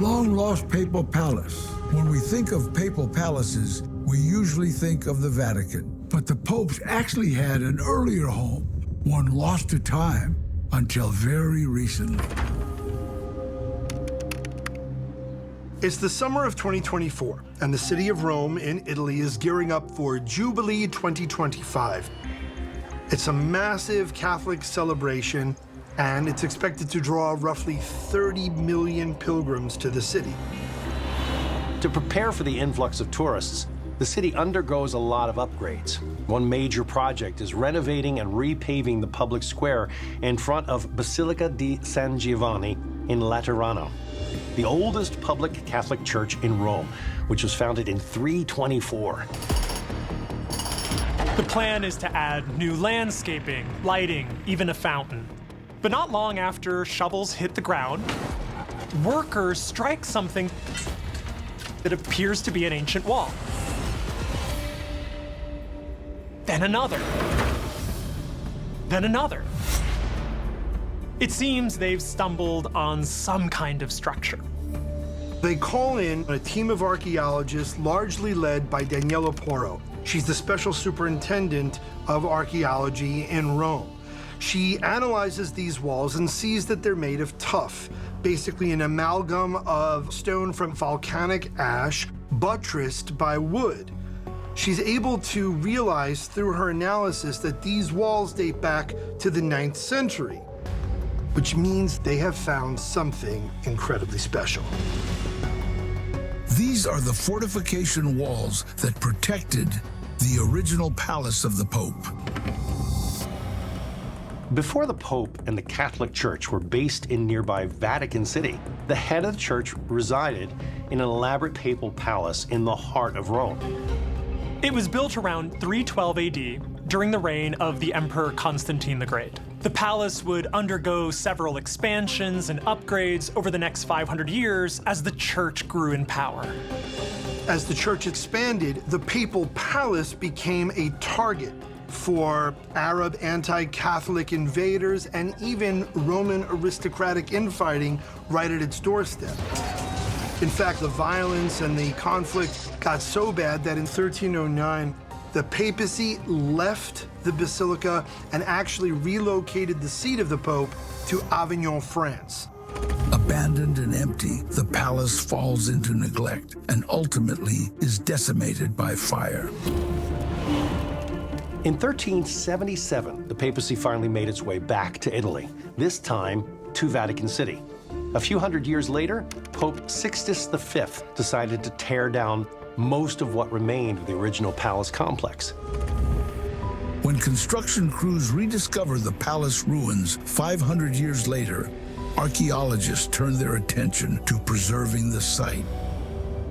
long-lost papal palace. When we think of papal palaces, we usually think of the Vatican. But the popes actually had an earlier home, one lost to time until very recently. It's the summer of 2024, and the city of Rome in Italy is gearing up for Jubilee 2025. It's a massive Catholic celebration, and it's expected to draw roughly 30 million pilgrims to the city. To prepare for the influx of tourists, the city undergoes a lot of upgrades. One major project is renovating and repaving the public square in front of Basilica di San Giovanni in Laterano, the oldest public Catholic church in Rome, which was founded in 324. The plan is to add new landscaping, lighting, even a fountain. But not long after shovels hit the ground, workers strike something that appears to be an ancient wall. Then another. Then another. It seems they've stumbled on some kind of structure. They call in a team of archaeologists largely led by Daniela Porro. She's the special superintendent of archaeology in Rome. She analyzes these walls and sees that they're made of tuff, basically an amalgam of stone from volcanic ash buttressed by wood. She's able to realize through her analysis that these walls date back to the 9th century, which means they have found something incredibly special. These are the fortification walls that protected the original palace of the Pope. Before the Pope and the Catholic Church were based in nearby Vatican City, the head of the church resided in an elaborate papal palace in the heart of Rome. It was built around 312 AD during the reign of the Emperor Constantine the Great. The palace would undergo several expansions and upgrades over the next 500 years as the church grew in power. As the church expanded, the papal palace became a target for Arab anti-Catholic invaders and even Roman aristocratic infighting right at its doorstep. In fact, the violence and the conflict got so bad that in 1309, the papacy left the basilica and actually relocated the seat of the Pope to Avignon, France. Abandoned and empty, the palace falls into neglect and ultimately is decimated by fire. In 1377, the papacy finally made its way back to Italy, this time to Vatican City. A few hundred years later, Pope Sixtus V decided to tear down most of what remained of the original palace complex. When construction crews rediscovered the palace ruins 500 years later, archaeologists turned their attention to preserving the site.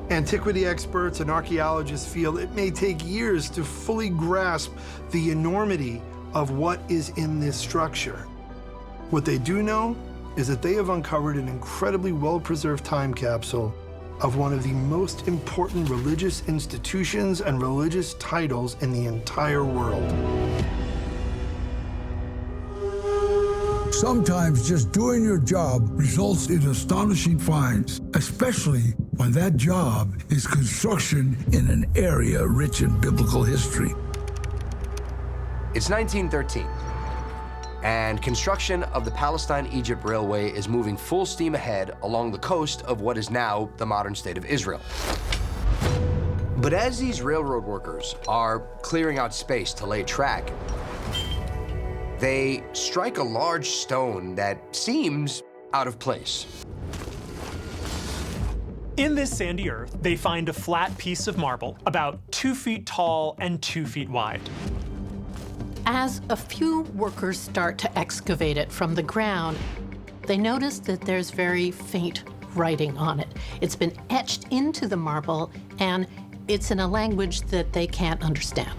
Antiquity experts and archaeologists feel it may take years to fully grasp the enormity of what is in this structure. What they do know is that they have uncovered an incredibly well-preserved time capsule of one of the most important religious institutions and religious titles in the entire world. Sometimes just doing your job results in astonishing finds, especially when that job is construction in an area rich in biblical history. It's 1913, and construction of the Palestine-Egypt Railway is moving full steam ahead along the coast of what is now the modern state of Israel. But as these railroad workers are clearing out space to lay track, they strike a large stone that seems out of place. In this sandy earth, they find a flat piece of marble about 2 feet tall and 2 feet wide. As a few workers start to excavate it from the ground, they notice that there's very faint writing on it. It's been etched into the marble, and it's in a language that they can't understand.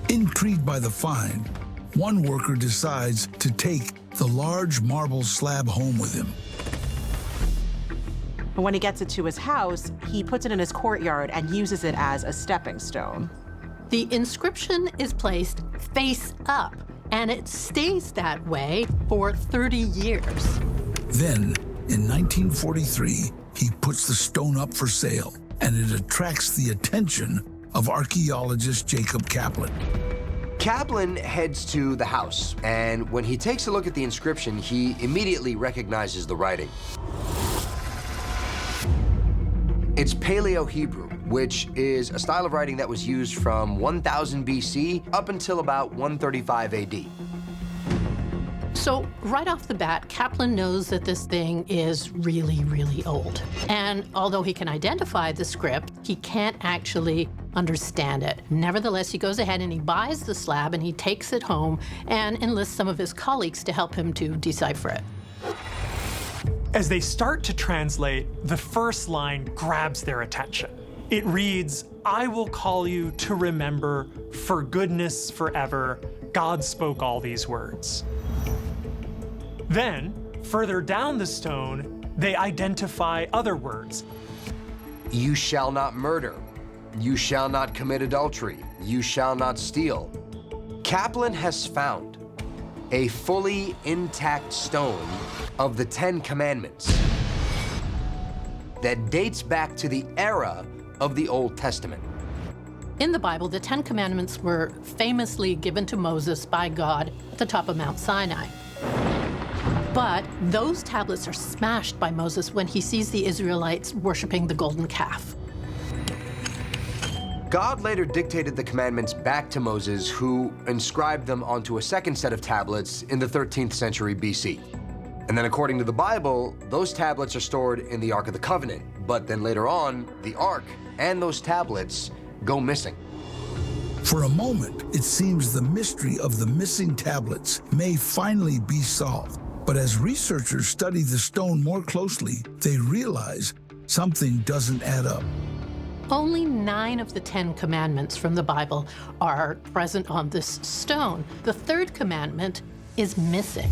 Intrigued by the find, one worker decides to take the large marble slab home with him. When he gets it to his house, he puts it in his courtyard and uses it as a stepping stone. The inscription is placed face up, and it stays that way for 30 years. Then, in 1943, he puts the stone up for sale, and it attracts the attention of archaeologist Jacob Kaplan. Kaplan heads to the house, and when he takes a look at the inscription, he immediately recognizes the writing. It's Paleo-Hebrew, which is a style of writing that was used from 1000 BC up until about 135 AD. So right off the bat, Kaplan knows that this thing is really, really old. And although he can identify the script, he can't actually understand it. Nevertheless, he goes ahead and he buys the slab and he takes it home and enlists some of his colleagues to help him to decipher it. As they start to translate, the first line grabs their attention. It reads, "I will call you to remember for goodness forever. God spoke all these words." Then, further down the stone, they identify other words. You shall not murder. You shall not commit adultery. You shall not steal. Kaplan has found a fully intact stone of the 10 Commandments that dates back to the era of the Old Testament. In the Bible, the 10 Commandments were famously given to Moses by God at the top of Mount Sinai. But those tablets are smashed by Moses when he sees the Israelites worshiping the golden calf. God later dictated the commandments back to Moses, who inscribed them onto a second set of tablets in the 13th century BC. And then according to the Bible, those tablets are stored in the Ark of the Covenant. But then later on, the Ark and those tablets go missing. For a moment, it seems the mystery of the missing tablets may finally be solved. But as researchers study the stone more closely, they realize something doesn't add up. Only 9 of the 10 commandments from the Bible are present on this stone. The third commandment is missing.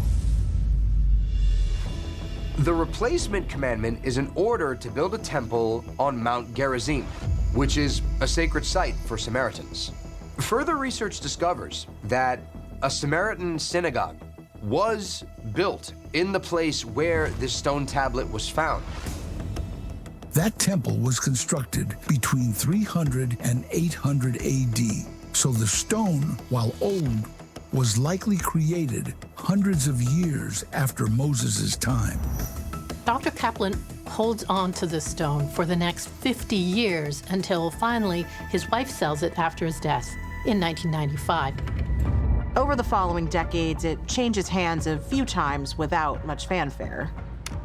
The replacement commandment is an order to build a temple on Mount Gerizim, which is a sacred site for Samaritans. Further research discovers that a Samaritan synagogue was built in the place where this stone tablet was found. That temple was constructed between 300 and 800 AD, so the stone, while old, was likely created hundreds of years after Moses' time. Dr. Kaplan holds on to this stone for the next 50 years until finally his wife sells it after his death in 1995. Over the following decades, it changes hands a few times without much fanfare.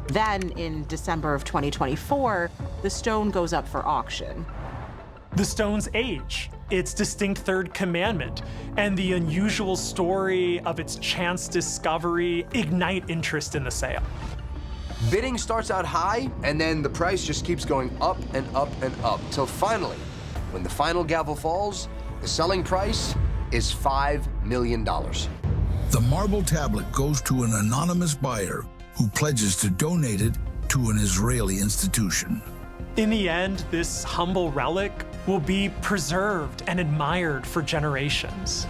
Then, in December of 2024, the stone goes up for auction. The stone's age, its distinct third commandment, and the unusual story of its chance discovery ignite interest in the sale. Bidding starts out high, and then the price just keeps going up and up and up, till finally, when the final gavel falls, the selling price is $5 million. The marble tablet goes to an anonymous buyer who pledges to donate it to an Israeli institution. In the end, this humble relic will be preserved and admired for generations.